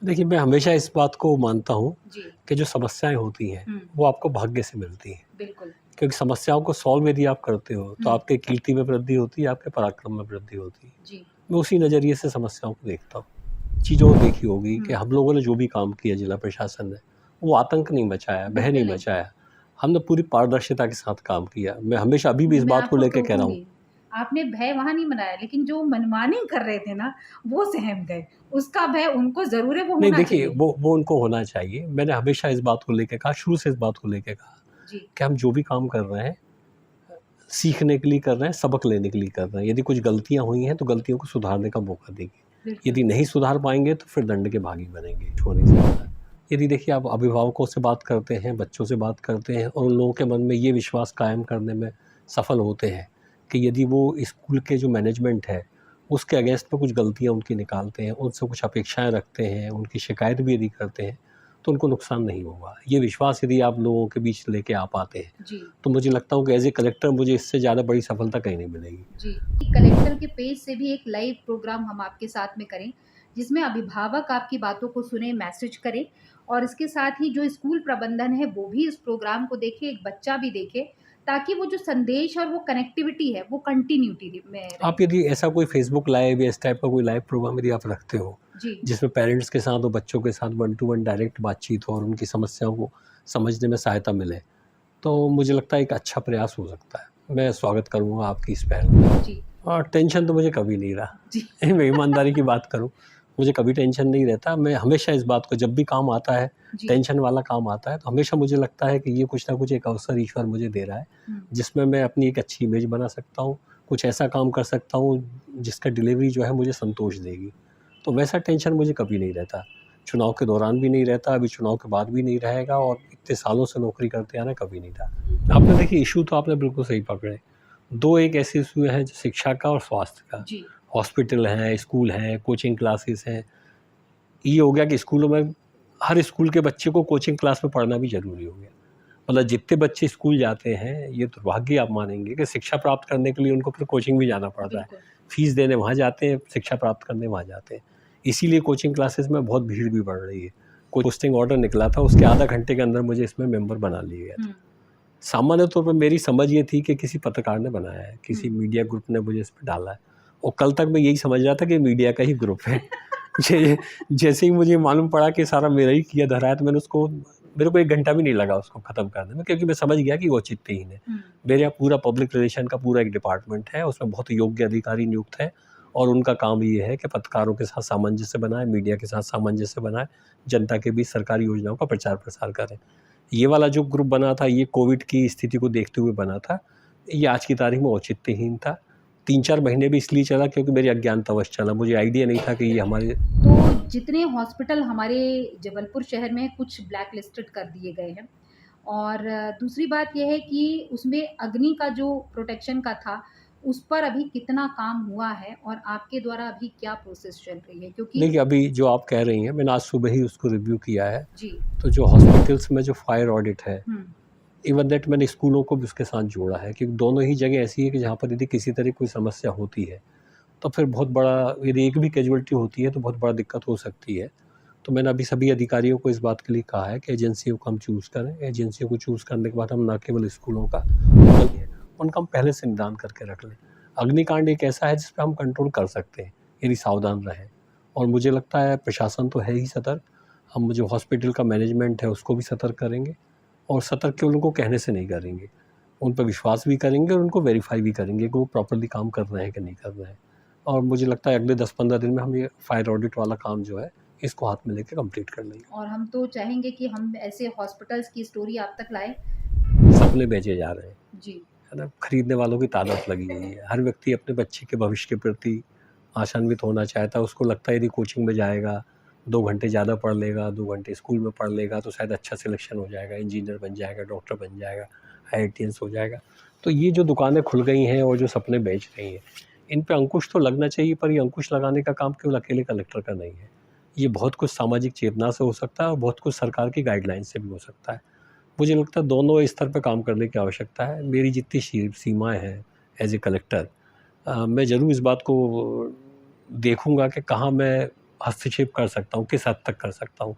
देखिए, मैं हमेशा इस बात को मानता हूँ जी। कि जो समस्याएँ होती हैं, हुँ, वो आपको भाग्य से मिलती हैं। बिल्कुल। क्योंकि समस्याओं को सॉल्व यदि आप करते हो, तो हुँ, आपके कीर्ति में वृद्धि होती है, आपके पराक्रम में वृद्धि होती है। जी। मैं उसी नज़रिए से समस्याओं को देखता हूँ। चीज़ों को देखी होगी कि हुँ, हम लोगों ने जो भी काम किया जिला प्रशासन ने, वो आतंक नहीं मचाया, भय नहीं बिल्कुल नहीं। मचाया। हमने पूरी पारदर्शिता के साथ काम किया। मैं हमेशा अभी भी इस मैं बात को आपको लेके कह रहा हूँ। टोकूँगी। आपने भय वहाँ नहीं मनाया, लेकिन जो मनमानी कर रहे थे ना, वो सहम गए। उसका भय उनको ज़रूर है, वो नहीं होना देखिए, चाहिए। वो उनको होना चाहिए। मैंने हमेशा इस बात को लेके कहा, शुरू से इस बात को लेके कहा जी, कि हम जो भी काम कर रहे हैं, सीखने के लिए कर रहे हैं, सबक लेने के लिए कर रहे हैं। यदि कुछ गलतियाँ हुई हैं, तो गलतियों को सुधारने का मौका देंगे। बिल्कुल। यदि नहीं सुधार पाएँगे, तो फिर दंड के भागी बनेंगे, कुछ हो नहीं सकता। यदि देखिए आप अभिभावकों से बात करते हैं, बच्चों से बात करते हैं और उन लोगों के मन में ये विश्वास कायम करने में सफल होते हैं कि यदि वो स्कूल के जो मैनेजमेंट है, उसके अगेंस्ट में कुछ गलतियाँ उनकी निकालते हैं, उनसे कुछ अपेक्षाएँ रखते हैं, उनकी शिकायत भी यदि करते हैं, तो उनको नुकसान नहीं होगा। ये विश्वास यदि आप लोगों के बीच लेके आ पाते हैं, जी, तो मुझे लगता हूँ कि एज़ ए कलेक्टर मुझे इससे ज़्यादा बड़ी सफलता कहीं नहीं मिलेगी। जी। कलेक्टर के पेज से भी एक लाइव प्रोग्राम हम आपके साथ में करें, जिसमें अभिभावक आपकी बातों को सुने, मैसेज करें और इसके साथ ही जो स्कूल प्रबंधन है, वो भी इस प्रोग्राम को देखे, एक बच्चा भी देखे, ताकि वो जो संदेश और वो कनेक्टिविटी है, वो कंटिन्यूटी में रहे। आप यदि ऐसा कोई फ़ेसबुक लाइव या इस टाइप का कोई लाइव प्रोग्राम यदि आप रखते हो, जी, जिसमें पेरेंट्स के साथ और बच्चों के साथ वन टू वन डायरेक्ट बातचीत हो और उनकी समस्याओं को समझने में सहायता मिले, तो मुझे लगता है एक अच्छा प्रयास हो सकता है। मैं स्वागत करूँगा आपकी इस पहल का। जी, और टेंशन तो मुझे कभी नहीं रहा। जी। मैं ईमानदारी की बात करूँ, मुझे कभी टेंशन नहीं रहता। मैं हमेशा इस बात को जब भी काम आता है, जी। टेंशन वाला काम आता है, तो हमेशा मुझे लगता है कि ये कुछ ना कुछ एक अवसर ईश्वर मुझे दे रहा है, हुँ, जिसमें मैं अपनी एक अच्छी इमेज बना सकता हूँ, कुछ ऐसा काम कर सकता हूँ, जिसका डिलीवरी जो है मुझे संतोष देगी। तो वैसा टेंशन मुझे कभी नहीं रहता। चुनाव के दौरान भी नहीं रहता, अभी चुनाव के बाद भी नहीं रहेगा और इतने सालों से नौकरी करते आ रहे हैं, कभी नहीं रहा। आपने देखिए इश्यू तो आपने बिल्कुल सही पकड़े। 2 एक ऐसे इश्यू हैं जो शिक्षा का और स्वास्थ्य का। जी। हॉस्पिटल हैं, स्कूल हैं, कोचिंग क्लासेस हैं। ये हो गया कि स्कूलों में हर स्कूल के बच्चे को कोचिंग क्लास में पढ़ना भी ज़रूरी हो गया। मतलब जितने बच्चे स्कूल जाते हैं, ये दुर्भाग्य आप मानेंगे कि शिक्षा प्राप्त करने के लिए उनको फिर कोचिंग भी जाना पड़ता है। बिल्कुल, फीस देने वहाँ जाते हैं, शिक्षा प्राप्त करने वहाँ जाते हैं। इसीलिए कोचिंग क्लासेस में बहुत भीड़ भी बढ़ रही है। कोई पोस्टिंग ऑर्डर निकला था, उसके आधा घंटे के अंदर मुझे इसमें मेंबर बना लिया गया हुँ, था। सामान्य तौर पे मेरी समझ ये थी कि किसी पत्रकार ने बनाया है, हुँ। किसी मीडिया ग्रुप ने मुझे इसमें डाला है और कल तक मैं यही समझ रहा था कि मीडिया का ही ग्रुप है। जे जैसे ही मुझे मालूम पड़ा कि सारा मेरा ही किया धरा है, तो मेरे को 1 घंटा भी नहीं लगा उसको ख़त्म करने में, क्योंकि मैं समझ गया कि वो औचित्यहीन है। हुँ, मेरे यहाँ पूरा पब्लिक रिलेशन का पूरा एक डिपार्टमेंट है, उसमें बहुत योग्य अधिकारी नियुक्त हैं और उनका काम ये है कि पत्रकारों के साथ सामंजस्य बनाएँ, मीडिया के साथ सामंजस्य बनाएँ, जनता के बीच सरकारी योजनाओं का प्रचार-प्रसार करें। ये वाला जो ग्रुप बना था, ये कोविड की स्थिति को देखते हुए बना था। ये आज की तारीख में औचित्यहीन था। 3-4 महीने भी इसलिए चला क्योंकि मेरी अज्ञानतावश चला। मुझे आइडिया नहीं था कि ये हमारे तो जितने हॉस्पिटल हमारे जबलपुर शहर में कुछ ब्लैक लिस्टेड कर दिए गए हैं और दूसरी बात ये है कि उसमें अग्नि का जो प्रोटेक्शन का था, उस पर अभी कितना काम हुआ है और आपके द्वारा अभी क्या प्रोसेस चल रही है? क्योंकि देखिए, अभी जो आप कह रही हैं, मैंने आज सुबह ही उसको रिव्यू किया है। जी, तो जो हॉस्पिटल्स में जो फायर ऑडिट है, हुँ, इवन दैट मैंने स्कूलों को भी उसके साथ जोड़ा है, क्योंकि दोनों ही जगह ऐसी है कि जहाँ पर यदि किसी तरह कोई समस्या होती है, तो फिर बहुत बड़ा यदि एक भी कैजुअल्टी होती है, तो बहुत बड़ा दिक्कत हो सकती है। तो मैंने अभी सभी अधिकारियों को इस बात के लिए कहा है कि एजेंसियों को हम चूज़ करें। एजेंसियों को चूज़ करने के बाद हम ना केवल स्कूलों का, बल्कि उनका हम पहले से निदान करके रख लें। अग्निकांड एक ऐसा है जिस पे हम कंट्रोल कर सकते हैं, यदि सावधान रहें। और मुझे लगता है प्रशासन तो है ही सतर्क, हम जो हॉस्पिटल का मैनेजमेंट है उसको भी सतर्क करेंगे और सतर्क केवल उनको कहने से नहीं करेंगे। उन पे विश्वास भी करेंगे और उनको वेरीफ़ाई भी करेंगे कि वो प्रॉपर्ली काम कर रहे हैं कि नहीं कर रहे हैं। और मुझे लगता है अगले 10-15 दिन में हम ये फायर ऑडिट वाला काम जो है, इसको हाथ में लेके कंप्लीट कर लेंगे। और हम तो चाहेंगे कि हम ऐसे हॉस्पिटल्स की स्टोरी आप तक लाएँ। सपने बेचे जा रहे हैं, जी, है ना? खरीदने वालों की तादाद लगी हुई है। हर व्यक्ति अपने बच्चे के भविष्य के प्रति आशान्वित होना चाहता है। उसको लगता है यदि कोचिंग में जाएगा, 2 घंटे ज़्यादा पढ़ लेगा, 2 घंटे स्कूल में पढ़ लेगा तो शायद अच्छा सिलेक्शन हो जाएगा, इंजीनियर बन जाएगा, डॉक्टर बन जाएगा, आईआईटीएस हो जाएगा। तो ये जो दुकानें खुल गई हैं और जो सपने बेच रही हैं, इन पे अंकुश तो लगना चाहिए, पर ये अंकुश लगाने का काम केवल अकेले कलेक्टर का नहीं है। ये बहुत कुछ सामाजिक चेतना से हो सकता है और बहुत कुछ सरकार की गाइडलाइन से भी हो सकता है। मुझे लगता है दोनों स्तर पे काम करने की आवश्यकता है। मेरी जितनी सीमाएँ हैं एज़ ए कलेक्टर, मैं ज़रूर इस बात को देखूँगा कि कहाँ मैं हस्तक्षेप कर सकता हूँ, किस हद तक कर सकता हूँ।